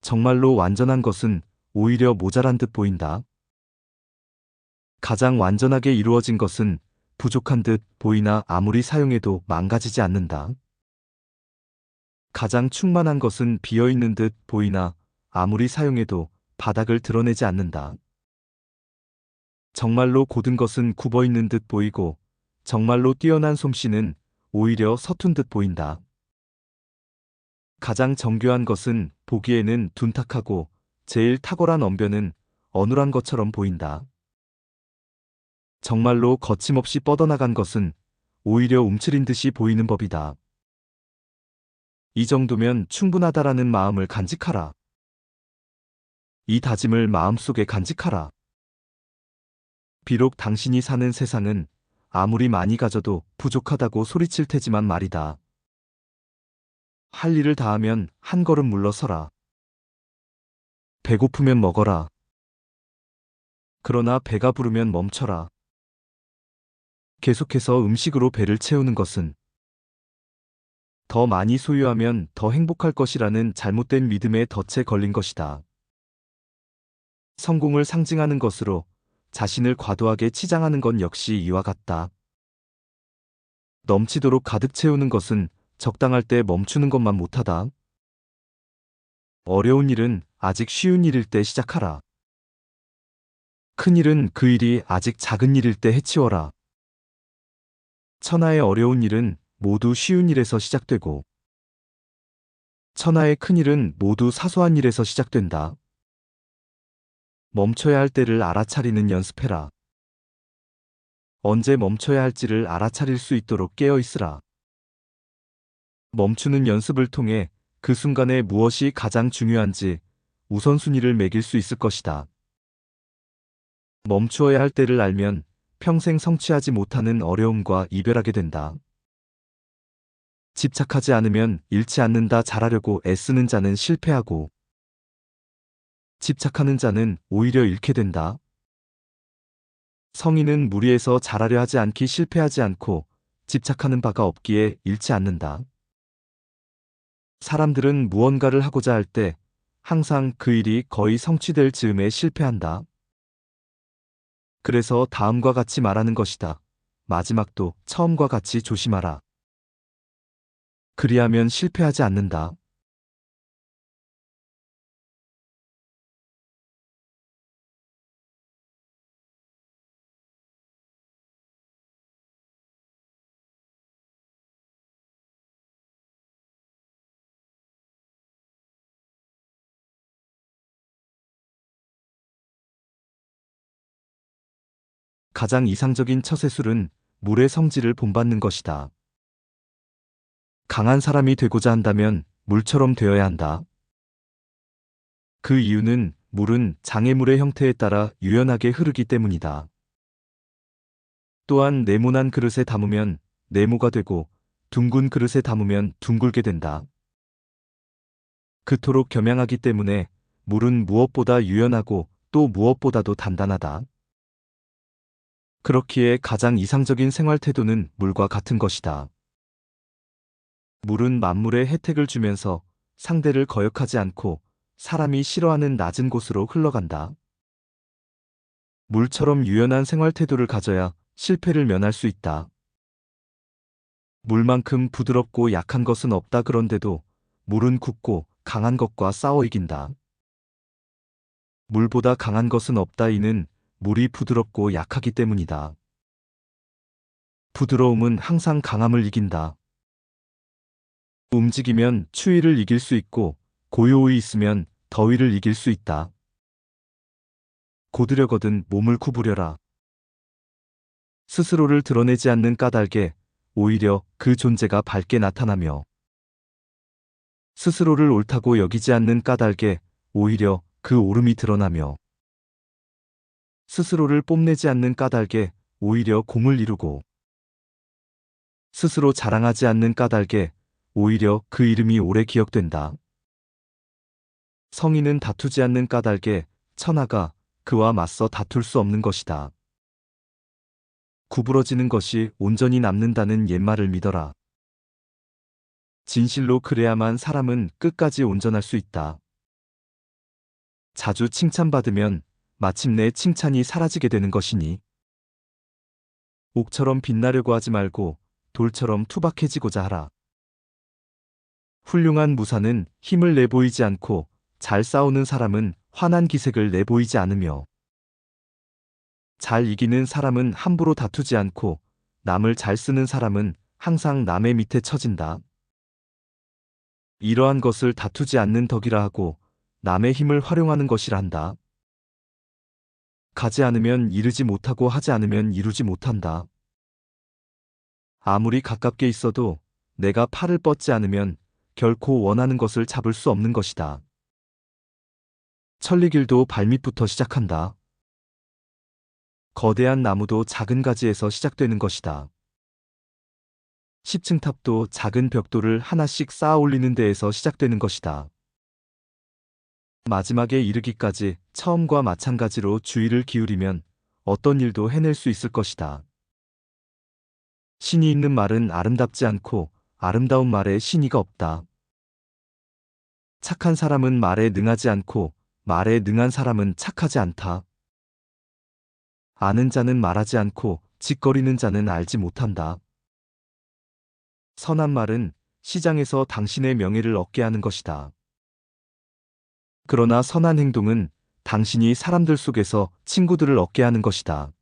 정말로 완전한 것은 오히려 모자란 듯 보인다. 가장 완전하게 이루어진 것은 부족한 듯 보이나 아무리 사용해도 망가지지 않는다. 가장 충만한 것은 비어있는 듯 보이나 아무리 사용해도 바닥을 드러내지 않는다. 정말로 고든 것은 굽어있는 듯 보이고 정말로 뛰어난 솜씨는 오히려 서툰 듯 보인다. 가장 정교한 것은 보기에는 둔탁하고 제일 탁월한 언변은 어눌한 것처럼 보인다. 정말로 거침없이 뻗어나간 것은 오히려 움츠린 듯이 보이는 법이다. 이 정도면 충분하다라는 마음을 간직하라. 이 다짐을 마음속에 간직하라. 비록 당신이 사는 세상은 아무리 많이 가져도 부족하다고 소리칠 테지만 말이다. 할 일을 다하면 한 걸음 물러서라. 배고프면 먹어라. 그러나 배가 부르면 멈춰라. 계속해서 음식으로 배를 채우는 것은 더 많이 소유하면 더 행복할 것이라는 잘못된 믿음에 덫에 걸린 것이다. 성공을 상징하는 것으로 자신을 과도하게 치장하는 건 역시 이와 같다. 넘치도록 가득 채우는 것은 적당할 때 멈추는 것만 못하다. 어려운 일은 아직 쉬운 일일 때 시작하라. 큰 일은 그 일이 아직 작은 일일 때 해치워라. 천하의 어려운 일은 모두 쉬운 일에서 시작되고 천하의 큰 일은 모두 사소한 일에서 시작된다. 멈춰야 할 때를 알아차리는 연습해라. 언제 멈춰야 할지를 알아차릴 수 있도록 깨어 있으라. 멈추는 연습을 통해 그 순간에 무엇이 가장 중요한지 우선순위를 매길 수 있을 것이다. 멈추어야 할 때를 알면 평생 성취하지 못하는 어려움과 이별하게 된다. 집착하지 않으면 잃지 않는다. 잘하려고 애쓰는 자는 실패하고 집착하는 자는 오히려 잃게 된다. 성인은 무리해서 잘하려 하지 않기 실패하지 않고 집착하는 바가 없기에 잃지 않는다. 사람들은 무언가를 하고자 할 때 항상 그 일이 거의 성취될 즈음에 실패한다. 그래서 다음과 같이 말하는 것이다. 마지막도 처음과 같이 조심하라. 그리하면 실패하지 않는다. 가장 이상적인 처세술은 물의 성질을 본받는 것이다. 강한 사람이 되고자 한다면 물처럼 되어야 한다. 그 이유는 물은 장애물의 형태에 따라 유연하게 흐르기 때문이다. 또한 네모난 그릇에 담으면 네모가 되고 둥근 그릇에 담으면 둥글게 된다. 그토록 겸양하기 때문에 물은 무엇보다 유연하고 또 무엇보다도 단단하다. 그렇기에 가장 이상적인 생활 태도는 물과 같은 것이다. 물은 만물에 혜택을 주면서 상대를 거역하지 않고 사람이 싫어하는 낮은 곳으로 흘러간다. 물처럼 유연한 생활 태도를 가져야 실패를 면할 수 있다. 물만큼 부드럽고 약한 것은 없다. 그런데도 물은 굳고 강한 것과 싸워 이긴다. 물보다 강한 것은 없다. 이는 물이 부드럽고 약하기 때문이다. 부드러움은 항상 강함을 이긴다. 움직이면 추위를 이길 수 있고 고요히 있으면 더위를 이길 수 있다. 고드려거든 몸을 구부려라. 스스로를 드러내지 않는 까닭에 오히려 그 존재가 밝게 나타나며 스스로를 옳다고 여기지 않는 까닭에 오히려 그 옳음이 드러나며 스스로를 뽐내지 않는 까닭에 오히려 공을 이루고 스스로 자랑하지 않는 까닭에 오히려 그 이름이 오래 기억된다. 성인은 다투지 않는 까닭에 천하가 그와 맞서 다툴 수 없는 것이다. 구부러지는 것이 온전히 남는다는 옛말을 믿어라. 진실로 그래야만 사람은 끝까지 온전할 수 있다. 자주 칭찬받으면 마침내 칭찬이 사라지게 되는 것이니 옥처럼 빛나려고 하지 말고 돌처럼 투박해지고자 하라. 훌륭한 무사는 힘을 내보이지 않고 잘 싸우는 사람은 환한 기색을 내보이지 않으며 잘 이기는 사람은 함부로 다투지 않고 남을 잘 쓰는 사람은 항상 남의 밑에 처진다. 이러한 것을 다투지 않는 덕이라 하고 남의 힘을 활용하는 것이라 한다. 가지 않으면 이르지 못하고 하지 않으면 이루지 못한다. 아무리 가깝게 있어도 내가 팔을 뻗지 않으면 결코 원하는 것을 잡을 수 없는 것이다. 천리길도 발밑부터 시작한다. 거대한 나무도 작은 가지에서 시작되는 것이다. 10층 탑도 작은 벽돌을 하나씩 쌓아 올리는 데에서 시작되는 것이다. 마지막에 이르기까지 처음과 마찬가지로 주의를 기울이면 어떤 일도 해낼 수 있을 것이다. 신이 있는 말은 아름답지 않고 아름다운 말에 신의가 없다. 착한 사람은 말에 능하지 않고 말에 능한 사람은 착하지 않다. 아는 자는 말하지 않고 짓거리는 자는 알지 못한다. 선한 말은 시장에서 당신의 명예를 얻게 하는 것이다. 그러나 선한 행동은 당신이 사람들 속에서 친구들을 얻게 하는 것이다.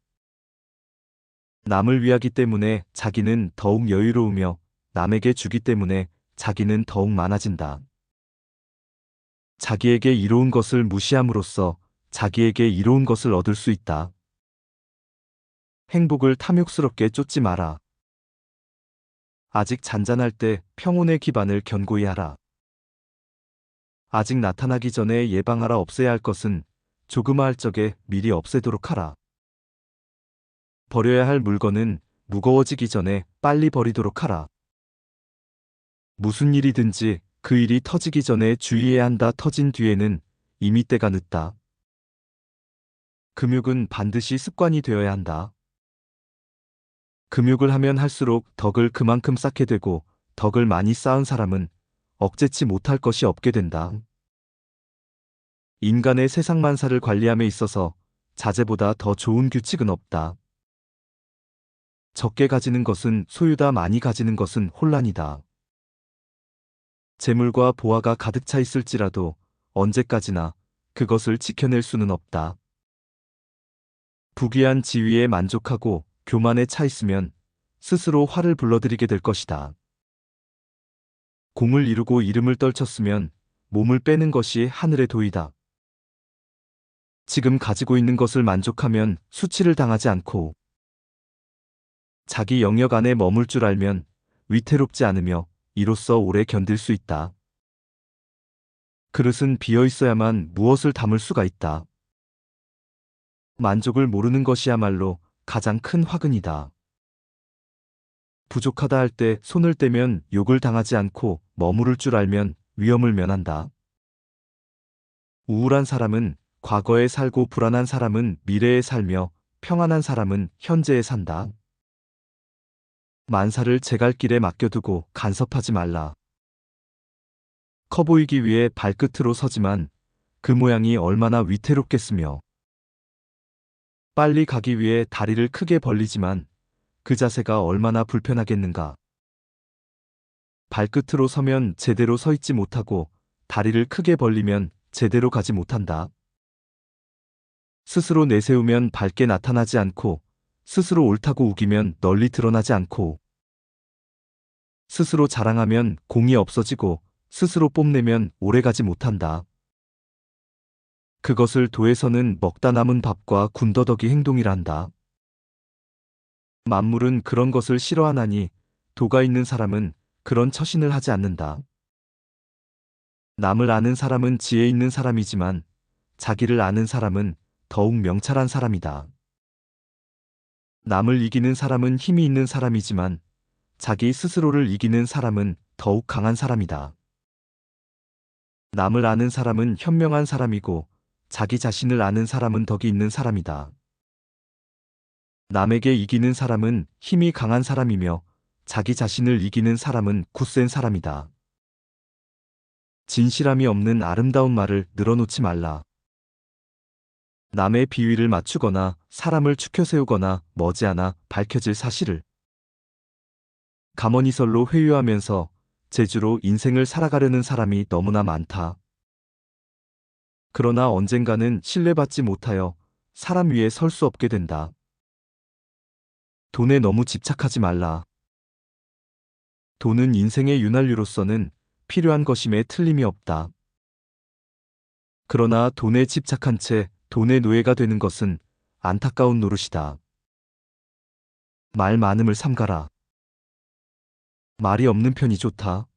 남을 위하기 때문에 자기는 더욱 여유로우며 남에게 주기 때문에 자기는 더욱 많아진다. 자기에게 이로운 것을 무시함으로써 자기에게 이로운 것을 얻을 수 있다. 행복을 탐욕스럽게 쫓지 마라. 아직 잔잔할 때 평온의 기반을 견고히 하라. 아직 나타나기 전에 예방하라. 없애야 할 것은 조그마할 적에 미리 없애도록 하라. 버려야 할 물건은 무거워지기 전에 빨리 버리도록 하라. 무슨 일이든지 그 일이 터지기 전에 주의해야 한다. 터진 뒤에는 이미 때가 늦다. 금욕은 반드시 습관이 되어야 한다. 금욕을 하면 할수록 덕을 그만큼 쌓게 되고 덕을 많이 쌓은 사람은 억제치 못할 것이 없게 된다. 인간의 세상 만사를 관리함에 있어서 자제보다 더 좋은 규칙은 없다. 적게 가지는 것은 소유다. 많이 가지는 것은 혼란이다. 재물과 보화가 가득 차 있을지라도 언제까지나 그것을 지켜낼 수는 없다. 부귀한 지위에 만족하고 교만에 차 있으면 스스로 화를 불러들이게 될 것이다. 공을 이루고 이름을 떨쳤으면 몸을 빼는 것이 하늘의 도이다. 지금 가지고 있는 것을 만족하면 수치를 당하지 않고 자기 영역 안에 머물 줄 알면 위태롭지 않으며 이로써 오래 견딜 수 있다. 그릇은 비어 있어야만 무엇을 담을 수가 있다. 만족을 모르는 것이야말로 가장 큰 화근이다. 부족하다 할 때 손을 떼면 욕을 당하지 않고 머무를 줄 알면 위험을 면한다. 우울한 사람은 과거에 살고 불안한 사람은 미래에 살며 평안한 사람은 현재에 산다. 만사를 제갈길에 맡겨두고 간섭하지 말라. 커 보이기 위해 발끝으로 서지만 그 모양이 얼마나 위태롭겠으며 빨리 가기 위해 다리를 크게 벌리지만 그 자세가 얼마나 불편하겠는가. 발끝으로 서면 제대로 서 있지 못하고 다리를 크게 벌리면 제대로 가지 못한다. 스스로 내세우면 밝게 나타나지 않고 스스로 옳다고 우기면 널리 드러나지 않고 스스로 자랑하면 공이 없어지고 스스로 뽐내면 오래가지 못한다. 그것을 도에서는 먹다 남은 밥과 군더더기 행동이란다. 만물은 그런 것을 싫어하나니 도가 있는 사람은 그런 처신을 하지 않는다. 남을 아는 사람은 지혜 있는 사람이지만 자기를 아는 사람은 더욱 명찰한 사람이다. 남을 이기는 사람은 힘이 있는 사람이지만 자기 스스로를 이기는 사람은 더욱 강한 사람이다. 남을 아는 사람은 현명한 사람이고 자기 자신을 아는 사람은 덕이 있는 사람이다. 남에게 이기는 사람은 힘이 강한 사람이며 자기 자신을 이기는 사람은 굳센 사람이다. 진실함이 없는 아름다운 말을 늘어놓지 말라. 남의 비위를 맞추거나 사람을 추켜 세우거나 머지않아 밝혀질 사실을 가머니설로 회유하면서 재주로 인생을 살아가려는 사람이 너무나 많다. 그러나 언젠가는 신뢰받지 못하여 사람 위에 설 수 없게 된다. 돈에 너무 집착하지 말라. 돈은 인생의 윤활유로서는 필요한 것임에 틀림이 없다. 그러나 돈에 집착한 채 돈의 노예가 되는 것은 안타까운 노릇이다. 말 많음을 삼가라. 말이 없는 편이 좋다.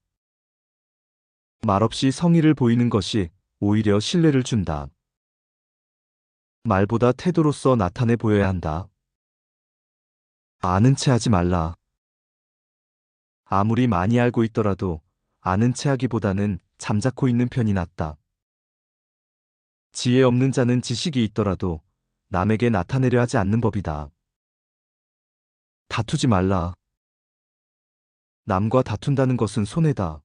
말없이 성의를 보이는 것이 오히려 신뢰를 준다. 말보다 태도로서 나타내 보여야 한다. 아는 체 하지 말라. 아무리 많이 알고 있더라도 아는 체 하기보다는 잠자코 있는 편이 낫다. 지혜 없는 자는 지식이 있더라도 남에게 나타내려 하지 않는 법이다. 다투지 말라. 남과 다툰다는 것은 손해다.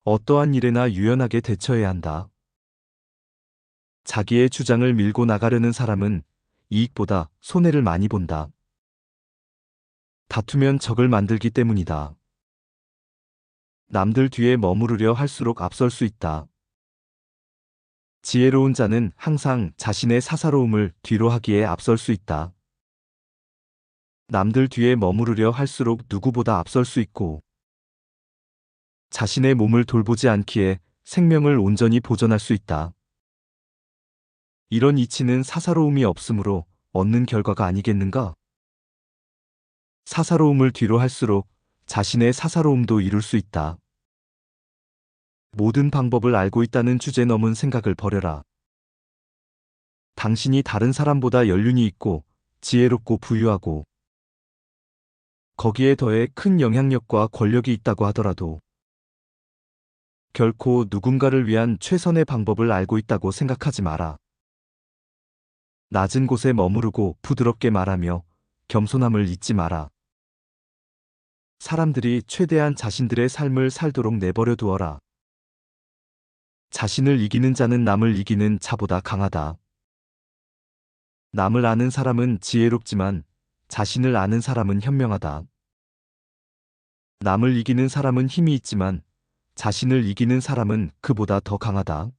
어떠한 일에나 유연하게 대처해야 한다. 자기의 주장을 밀고 나가려는 사람은 이익보다 손해를 많이 본다. 다투면 적을 만들기 때문이다. 남들 뒤에 머무르려 할수록 앞설 수 있다. 지혜로운 자는 항상 자신의 사사로움을 뒤로 하기에 앞설 수 있다. 남들 뒤에 머무르려 할수록 누구보다 앞설 수 있고 자신의 몸을 돌보지 않기에 생명을 온전히 보존할 수 있다. 이런 이치는 사사로움이 없으므로 얻는 결과가 아니겠는가? 사사로움을 뒤로 할수록 자신의 사사로움도 이룰 수 있다. 모든 방법을 알고 있다는 주제 넘은 생각을 버려라. 당신이 다른 사람보다 연륜이 있고 지혜롭고 부유하고 거기에 더해 큰 영향력과 권력이 있다고 하더라도 결코 누군가를 위한 최선의 방법을 알고 있다고 생각하지 마라. 낮은 곳에 머무르고 부드럽게 말하며 겸손함을 잊지 마라. 사람들이 최대한 자신들의 삶을 살도록 내버려 두어라. 자신을 이기는 자는 남을 이기는 자보다 강하다. 남을 아는 사람은 지혜롭지만 자신을 아는 사람은 현명하다. 남을 이기는 사람은 힘이 있지만 자신을 이기는 사람은 그보다 더 강하다.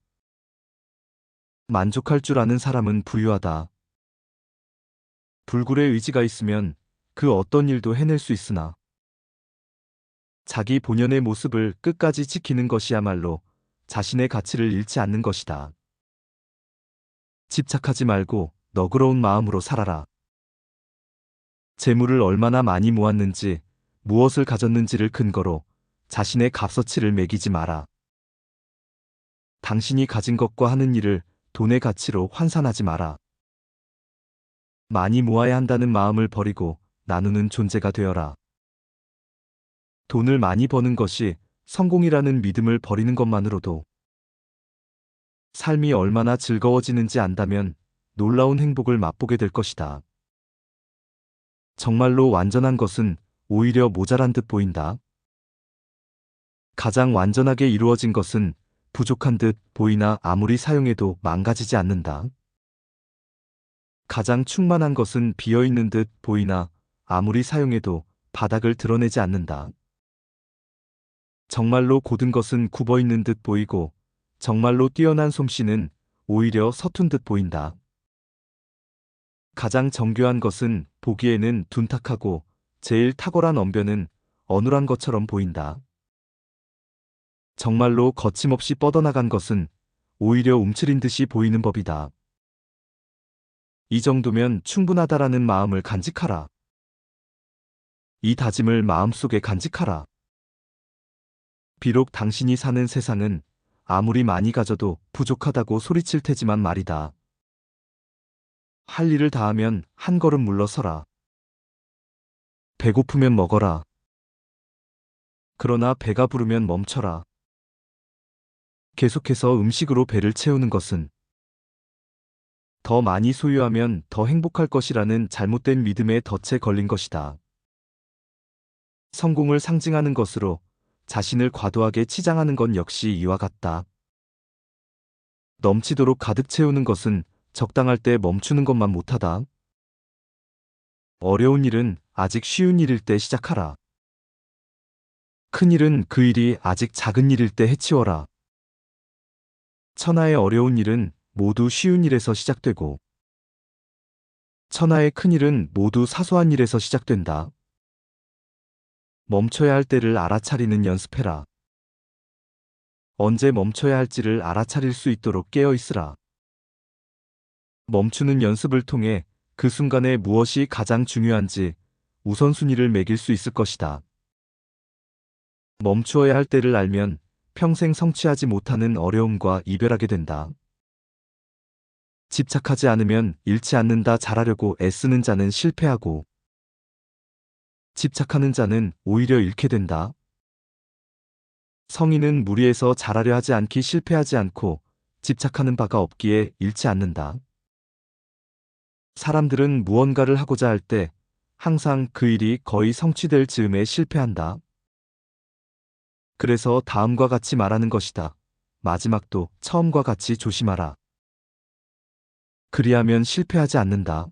만족할 줄 아는 사람은 부유하다. 불굴의 의지가 있으면 그 어떤 일도 해낼 수 있으나 자기 본연의 모습을 끝까지 지키는 것이야말로 자신의 가치를 잃지 않는 것이다. 집착하지 말고 너그러운 마음으로 살아라. 재물을 얼마나 많이 모았는지, 무엇을 가졌는지를 근거로 자신의 값어치를 매기지 마라. 당신이 가진 것과 하는 일을 돈의 가치로 환산하지 마라. 많이 모아야 한다는 마음을 버리고 나누는 존재가 되어라. 돈을 많이 버는 것이 성공이라는 믿음을 버리는 것만으로도 삶이 얼마나 즐거워지는지 안다면 놀라운 행복을 맛보게 될 것이다. 정말로 완전한 것은 오히려 모자란 듯 보인다. 가장 완전하게 이루어진 것은 부족한 듯 보이나 아무리 사용해도 망가지지 않는다. 가장 충만한 것은 비어있는 듯 보이나 아무리 사용해도 바닥을 드러내지 않는다. 정말로 고든 것은 굽어있는 듯 보이고 정말로 뛰어난 솜씨는 오히려 서툰 듯 보인다. 가장 정교한 것은 보기에는 둔탁하고 제일 탁월한 언변은 어눌한 것처럼 보인다. 정말로 거침없이 뻗어나간 것은 오히려 움츠린 듯이 보이는 법이다. 이 정도면 충분하다라는 마음을 간직하라. 이 다짐을 마음속에 간직하라. 비록 당신이 사는 세상은 아무리 많이 가져도 부족하다고 소리칠 테지만 말이다. 할 일을 다하면 한 걸음 물러서라. 배고프면 먹어라. 그러나 배가 부르면 멈춰라. 계속해서 음식으로 배를 채우는 것은 더 많이 소유하면 더 행복할 것이라는 잘못된 믿음에 덫에 걸린 것이다. 성공을 상징하는 것으로 자신을 과도하게 치장하는 건 역시 이와 같다. 넘치도록 가득 채우는 것은 적당할 때 멈추는 것만 못하다. 어려운 일은 아직 쉬운 일일 때 시작하라. 큰 일은 그 일이 아직 작은 일일 때 해치워라. 천하의 어려운 일은 모두 쉬운 일에서 시작되고 천하의 큰 일은 모두 사소한 일에서 시작된다. 멈춰야 할 때를 알아차리는 연습해라. 언제 멈춰야 할지를 알아차릴 수 있도록 깨어 있으라. 멈추는 연습을 통해 그 순간에 무엇이 가장 중요한지 우선순위를 매길 수 있을 것이다. 멈추어야 할 때를 알면 평생 성취하지 못하는 어려움과 이별하게 된다. 집착하지 않으면 잃지 않는다. 잘하려고 애쓰는 자는 실패하고 집착하는 자는 오히려 잃게 된다. 성인은 무리해서 잘하려 하지 않기 실패하지 않고 집착하는 바가 없기에 잃지 않는다. 사람들은 무언가를 하고자 할 때 항상 그 일이 거의 성취될 즈음에 실패한다. 그래서 다음과 같이 말하는 것이다. 마지막도 처음과 같이 조심하라. 그리하면 실패하지 않는다.